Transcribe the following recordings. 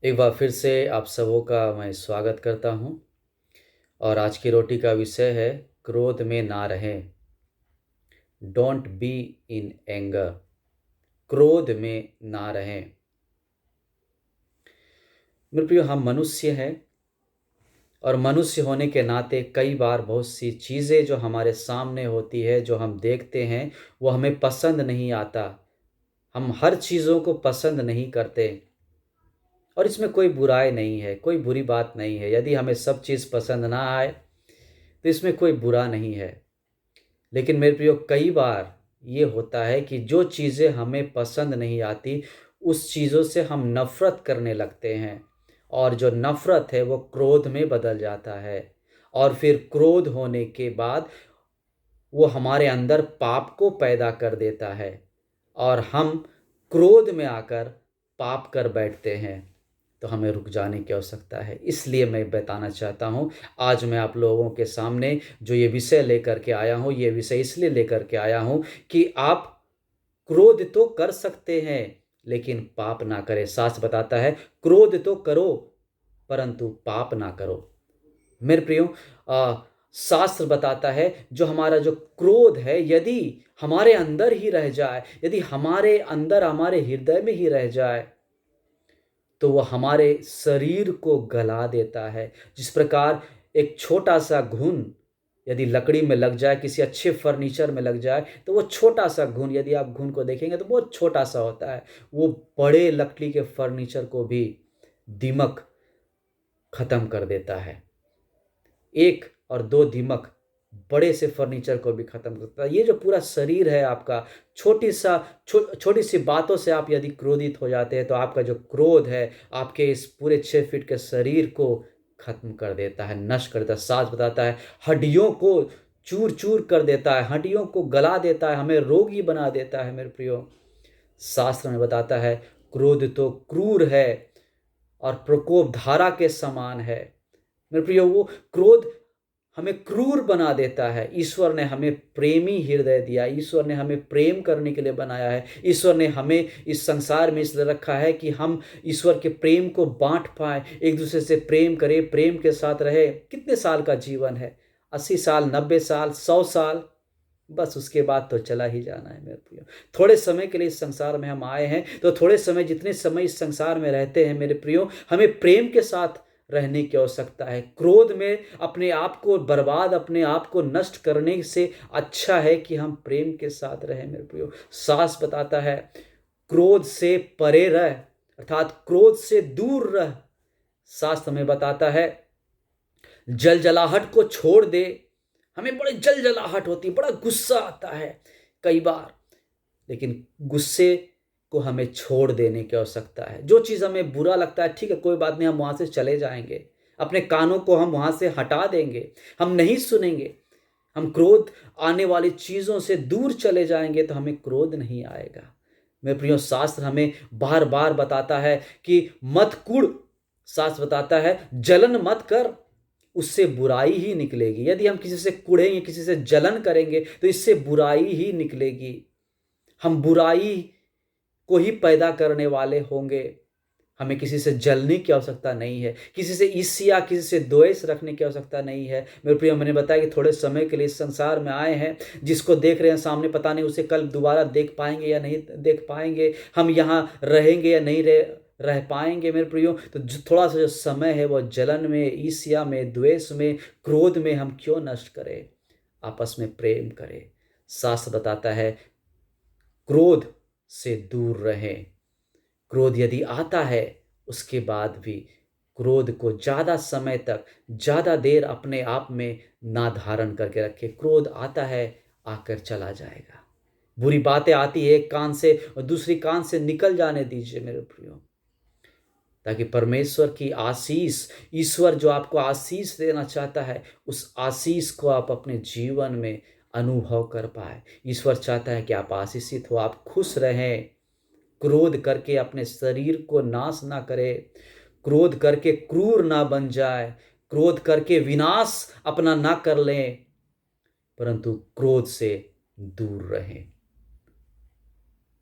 एक बार फिर से आप सबों का मैं स्वागत करता हूं। और आज की रोटी का विषय है क्रोध में ना रहें। Don't be in anger. क्रोध में ना रहें। मेरे प्रियो, हम मनुष्य हैं और मनुष्य होने के नाते कई बार बहुत सी चीज़ें जो हमारे सामने होती है, जो हम देखते हैं, वो हमें पसंद नहीं आता। हम हर चीज़ों को पसंद नहीं करते और इसमें कोई बुराई नहीं है, कोई बुरी बात नहीं है। यदि हमें सब चीज़ पसंद ना आए तो इसमें कोई बुरा नहीं है। लेकिन मेरे प्रियो, कई बार ये होता है कि जो चीज़ें हमें पसंद नहीं आती, उस चीज़ों से हम नफ़रत करने लगते हैं और जो नफ़रत है वो क्रोध में बदल जाता है। और फिर क्रोध होने के बाद वो हमारे अंदर पाप को पैदा कर देता है और हम क्रोध में आकर पाप कर बैठते हैं। तो हमें रुक जाने की आवश्यकता है। इसलिए मैं बताना चाहता हूँ, आज मैं आप लोगों के सामने जो ये विषय लेकर के आया हूँ, ये विषय इसलिए लेकर के आया हूँ कि आप क्रोध तो कर सकते हैं लेकिन पाप ना करें। शास्त्र बताता है क्रोध तो करो परंतु पाप ना करो। मेरे प्रियो, शास्त्र बताता है जो हमारा जो क्रोध है, यदि हमारे अंदर ही रह जाए, यदि हमारे अंदर हमारे हृदय में ही रह जाए, तो वह हमारे शरीर को गला देता है। जिस प्रकार एक छोटा सा घुन यदि लकड़ी में लग जाए, किसी अच्छे फर्नीचर में लग जाए, तो वो छोटा सा घुन, यदि आप घुन को देखेंगे तो बहुत छोटा सा होता है, वो बड़े लकड़ी के फर्नीचर को भी दीमक खत्म कर देता है। एक और दो दीमक बड़े से फर्नीचर को भी खत्म करता है। ये जो पूरा शरीर है आपका, छोटी सी बातों से आप यदि क्रोधित हो जाते हैं तो आपका जो क्रोध है आपके इस पूरे 6 फीट के शरीर को खत्म कर देता है, नष्ट कर देता है। शास्त्र बताता है हड्डियों को चूर चूर कर देता है, हड्डियों को गला देता है, हमें रोगी बना देता है। मेरे प्रियो, शास्त्र में बताता है क्रोध तो क्रूर है और प्रकोप धारा के समान है। मेरे प्रियो, वो क्रोध हमें क्रूर बना देता है। ईश्वर ने हमें प्रेमी हृदय दिया, ईश्वर ने हमें प्रेम करने के लिए बनाया है। ईश्वर ने हमें इस संसार में इसलिए रखा है कि हम ईश्वर के प्रेम को बांट पाए, एक दूसरे से प्रेम करें, प्रेम के साथ रहे। कितने साल का जीवन है? 80 साल, 90 साल, 100 साल, बस उसके बाद तो चला ही जाना है। मेरे प्रियो, थोड़े समय के लिए इस संसार में हम आए हैं, तो थोड़े समय, जितने समय इस संसार में रहते हैं मेरे प्रियो, हमें प्रेम के साथ रहने की आवश्यकता है। क्रोध में अपने आप को बर्बाद, अपने आप को नष्ट करने से अच्छा है कि हम प्रेम के साथ रहें। मेरे प्रियो, शास्त्र बताता है क्रोध से परे रह, अर्थात क्रोध से दूर रह। शास्त्र में बताता है जल जलाहट को छोड़ दे। हमें बड़ी जल जलाहट होती है, बड़ा गुस्सा आता है कई बार, लेकिन गुस्से को हमें छोड़ देने की आवश्यकता है। जो चीज़ हमें बुरा लगता है, ठीक है, कोई बात नहीं, हम वहाँ से चले जाएंगे, अपने कानों को हम वहाँ से हटा देंगे, हम नहीं सुनेंगे, हम क्रोध आने वाली चीज़ों से दूर चले जाएंगे तो हमें क्रोध नहीं आएगा। मेरे प्रियो, शास्त्र हमें बार बार बताता है कि मत कुड़। शास्त्र बताता है जलन मत कर, उससे बुराई ही निकलेगी। यदि हम किसी से कुड़ेंगे, किसी से जलन करेंगे, तो इससे बुराई ही निकलेगी। हम बुराई को ही पैदा करने वाले होंगे। हमें किसी से जलने की आवश्यकता नहीं है, किसी से ईर्ष्या, किसी से द्वेष रखने की आवश्यकता नहीं है। मेरे प्रिय, मैंने बताया कि थोड़े समय के लिए इस संसार में आए हैं। जिसको देख रहे हैं सामने, पता नहीं उसे कल दोबारा देख पाएंगे या नहीं देख पाएंगे, हम यहाँ रहेंगे या नहीं रह पाएंगे। मेरे प्रियो, तो थोड़ा सा जो समय है वो जलन में, ईर्ष्या में, द्वेष में, क्रोध में हम क्यों नष्ट करें? आपस में प्रेम करें। शास्त्र बताता है क्रोध से दूर रहें। क्रोध यदि आता है, उसके बाद भी क्रोध को ज़्यादा समय तक, ज़्यादा देर अपने आप में ना धारण करके रखे। क्रोध आता है, आकर चला जाएगा। बुरी बातें आती है एक कान से और दूसरी कान से निकल जाने दीजिए मेरे प्रियो, ताकि परमेश्वर की आशीष, ईश्वर जो आपको आशीष देना चाहता है, उस आशीष को आप अपने जीवन में अनुभव कर पाए। ईश्वर चाहता है कि आप आशीषित हो, आप खुश रहें। क्रोध करके अपने शरीर को नाश ना करे, क्रोध करके क्रूर ना बन जाए, क्रोध करके विनाश अपना ना कर लें, परंतु क्रोध से दूर रहें,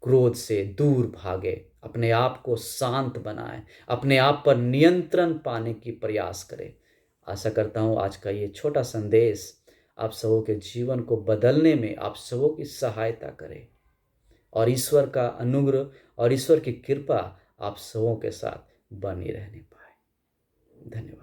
क्रोध से दूर भागे। अपने आप को शांत बनाएं, अपने आप पर नियंत्रण पाने की प्रयास करें। आशा करता हूँ आज का ये छोटा संदेश आप सबों के जीवन को बदलने में आप सबों की सहायता करे, और ईश्वर का अनुग्रह और ईश्वर की कृपा आप सबों के साथ बनी रहने पाए। धन्यवाद।